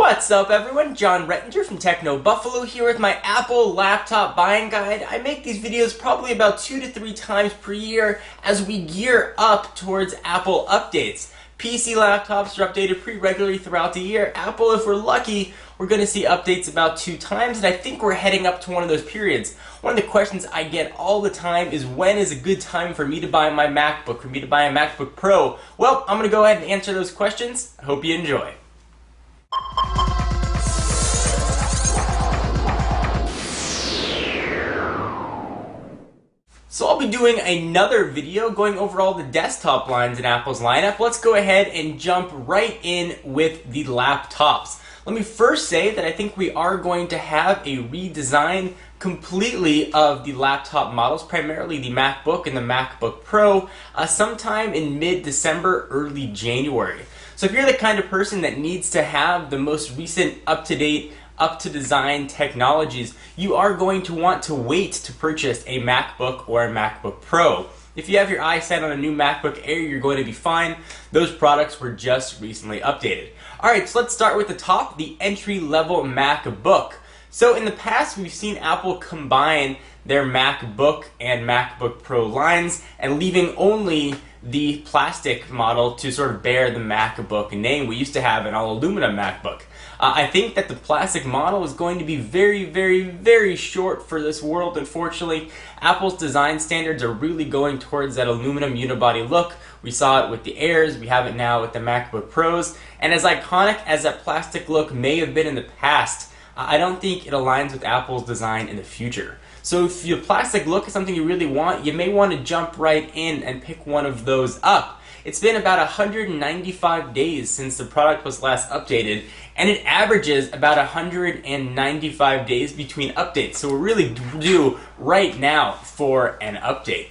What's up everyone, John Rettinger from Techno Buffalo here with my Apple laptop buying guide. I make these videos probably about 2 to 3 times per year as we gear up towards Apple updates. PC laptops are updated pretty regularly throughout the year. Apple, if we're lucky, we're going to see updates about 2 times, and I think we're heading up to one of those periods. One of the questions I get all the time is when is a good time for me to buy my MacBook, for me to buy a MacBook Pro? Well, I'm going to go ahead and answer those questions. I hope you enjoy. So I'll be doing another video going over all the desktop lines in Apple's lineup. Let's go ahead and jump right in with the laptops. Let me first say that I think we are going to have a redesign completely of the laptop models, primarily the MacBook and the MacBook Pro, sometime in mid-December, early January. So if you're the kind of person that needs to have the most recent up-to-date up-to-design technologies, you are going to want to wait to purchase a MacBook or a MacBook Pro. If you have your eyes set on a new MacBook Air, you're going to be fine. Those products were just recently updated. Alright, so let's start with the top, the entry-level MacBook. So in the past, we've seen Apple combine their MacBook and MacBook Pro lines and leaving only the plastic model to sort of bear the MacBook name. We used to have an all-aluminum MacBook. I think that the plastic model is going to be very short for this world, unfortunately. Apple's design standards are really going towards that aluminum unibody look. We saw it with the Airs, we have it now with the MacBook Pros, and as iconic as that plastic look may have been in the past, I don't think it aligns with Apple's design in the future. So if your plastic look is something you really want, you may want to jump right in and pick one of those up. It's been about 195 days since the product was last updated, and it averages about 195 days between updates. So we're really due right now for an update.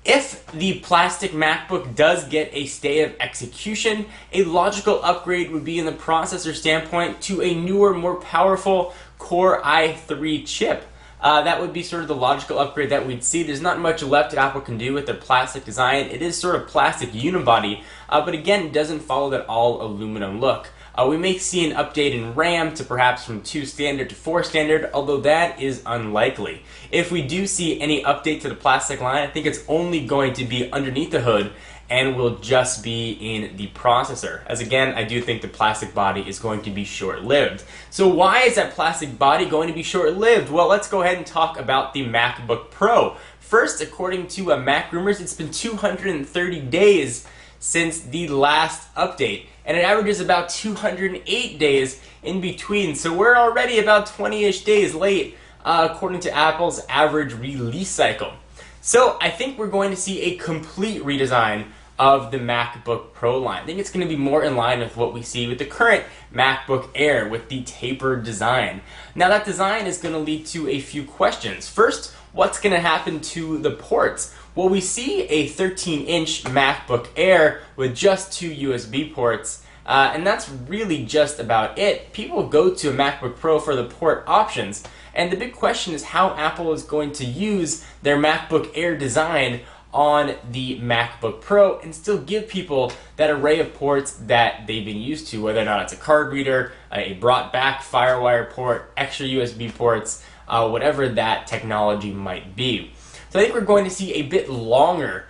If the plastic MacBook does get a stay of execution, a logical upgrade would be in the processor standpoint to a newer, more powerful Core i3 chip. That would be sort of the logical upgrade that we'd see. There's not much left that Apple can do with their plastic design. It is sort of plastic unibody, but again, it doesn't follow that all aluminum look. We may see an update in RAM to perhaps from 2 standard to 4 standard, although that is unlikely. If we do see any update to the plastic line, I think it's only going to be underneath the hood and will just be in the processor. As again, I do think the plastic body is going to be short-lived. So why is that plastic body going to be short-lived? Well, let's go ahead and talk about the MacBook Pro. First, according to MacRumors, it's been 230 days since the last update, and it averages about 208 days in between. So we're already about 20-ish days late, according to Apple's average release cycle. So I think we're going to see a complete redesign of the MacBook Pro line. I think it's going to be more in line with what we see with the current MacBook Air with the tapered design. Now that design is going to lead to a few questions. First, what's going to happen to the ports? Well, we see a 13-inch MacBook Air with just 2 USB ports, and that's really just about it. People go to a MacBook Pro for the port options, and the big question is how Apple is going to use their MacBook Air design on the MacBook Pro and still give people that array of ports that they've been used to, whether or not it's a card reader, a brought back FireWire port, extra USB ports, whatever that technology might be. So I think we're going to see a bit longer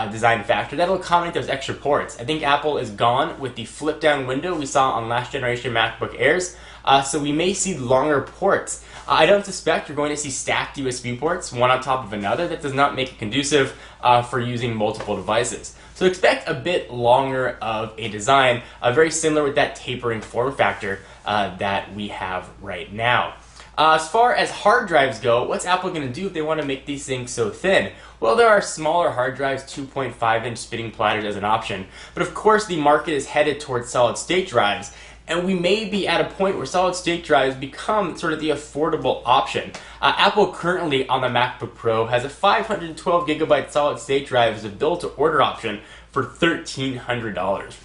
design factor that'll accommodate those extra ports. I think Apple is gone with the flip down window we saw on last generation MacBook Airs, so we may see longer ports. I don't suspect you're going to see stacked USB ports, one on top of another. That does not make it conducive for using multiple devices. So expect a bit longer of a design, very similar with that tapering form factor that we have right now. As far as hard drives go, what's Apple going to do if they want to make these things so thin? Well, there are smaller hard drives, 2.5-inch spitting platters as an option, but of course the market is headed towards solid-state drives, and we may be at a point where solid-state drives become sort of the affordable option. Apple currently on the MacBook Pro has a 512 gigabyte solid-state drive as a build-to-order option for $1,300.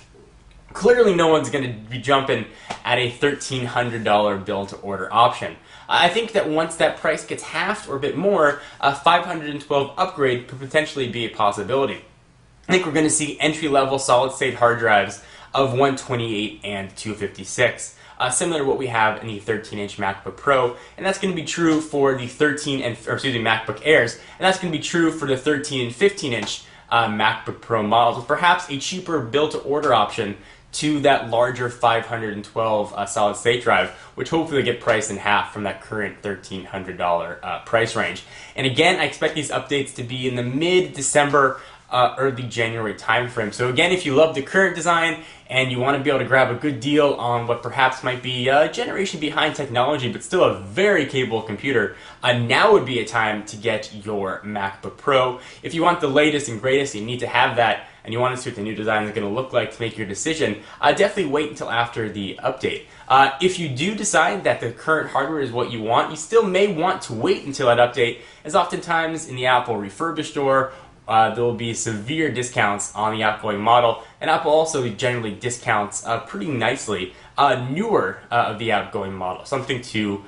Clearly no one's going to be jumping at a $1,300 build-to-order option. I think that once that price gets halved or a bit more, a 512 upgrade could potentially be a possibility. I think we're going to see entry-level solid-state hard drives of 128 and 256. similar to what we have in the 13-inch MacBook Pro, and that's going to be true for the MacBook Airs, and that's going to be true for the 13 and 15-inch MacBook Pro models, with perhaps a cheaper build-to-order option to that larger 512 solid-state drive, which hopefully will get priced in half from that current $1,300 price range. And again, I expect these updates to be in the mid-December, early January timeframe. So again, if you love the current design and you want to be able to grab a good deal on what perhaps might be a generation behind technology, but still a very capable computer, now would be a time to get your MacBook Pro. If you want the latest and greatest, you need to have that, and you want to see what the new design is going to look like to make your decision, definitely wait until after the update. If you do decide that the current hardware is what you want, you still may want to wait until that update, as oftentimes in the Apple refurbished store, there will be severe discounts on the outgoing model, and Apple also generally discounts pretty nicely newer of the outgoing model, something to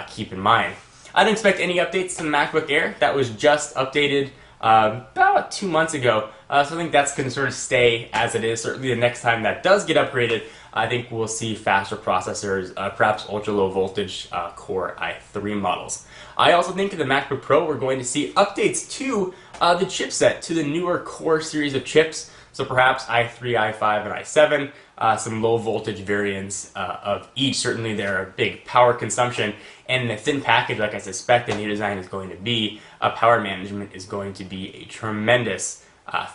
keep in mind. I don't expect any updates to the MacBook Air. That was just updated about 2 months ago, so I think that's going to sort of stay as it is. Certainly the next time that does get upgraded, I think we'll see faster processors, perhaps ultra-low voltage Core i3 models. I also think in the MacBook Pro we're going to see updates to the chipset, to the newer Core series of chips, so perhaps i3, i5, and i7, some low voltage variants of each. Certainly they're a big power consumption, and in a thin package like I suspect the new design is going to be, power management is going to be a tremendous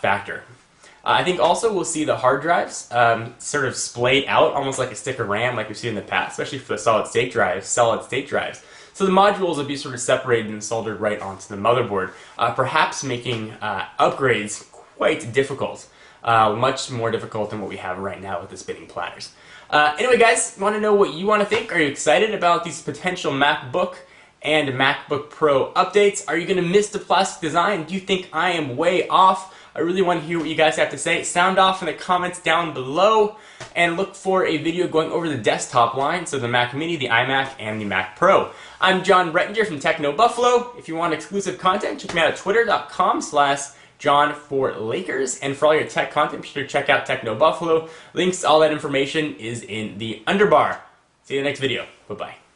factor. I think also we'll see the hard drives sort of splayed out almost like a stick of RAM like we've seen in the past, especially for the solid-state drives. So the modules will be sort of separated and soldered right onto the motherboard, perhaps making upgrades quite difficult, much more difficult than what we have right now with the spinning platters. Anyway guys, want to know what you want to think? Are you excited about these potential MacBook and MacBook Pro updates? Are you going to miss the plastic design? Do you think I am way off? I really want to hear what you guys have to say. Sound off in the comments down below, and look for a video going over the desktop line, so the Mac Mini, the iMac, and the Mac Pro. I'm John Rettinger from TechnoBuffalo. If you want exclusive content, check me out at twitter.com/John4Lakers. And for all your tech content, be sure to check out TechnoBuffalo. Links to all that information is in the underbar. See you in the next video. Bye-bye.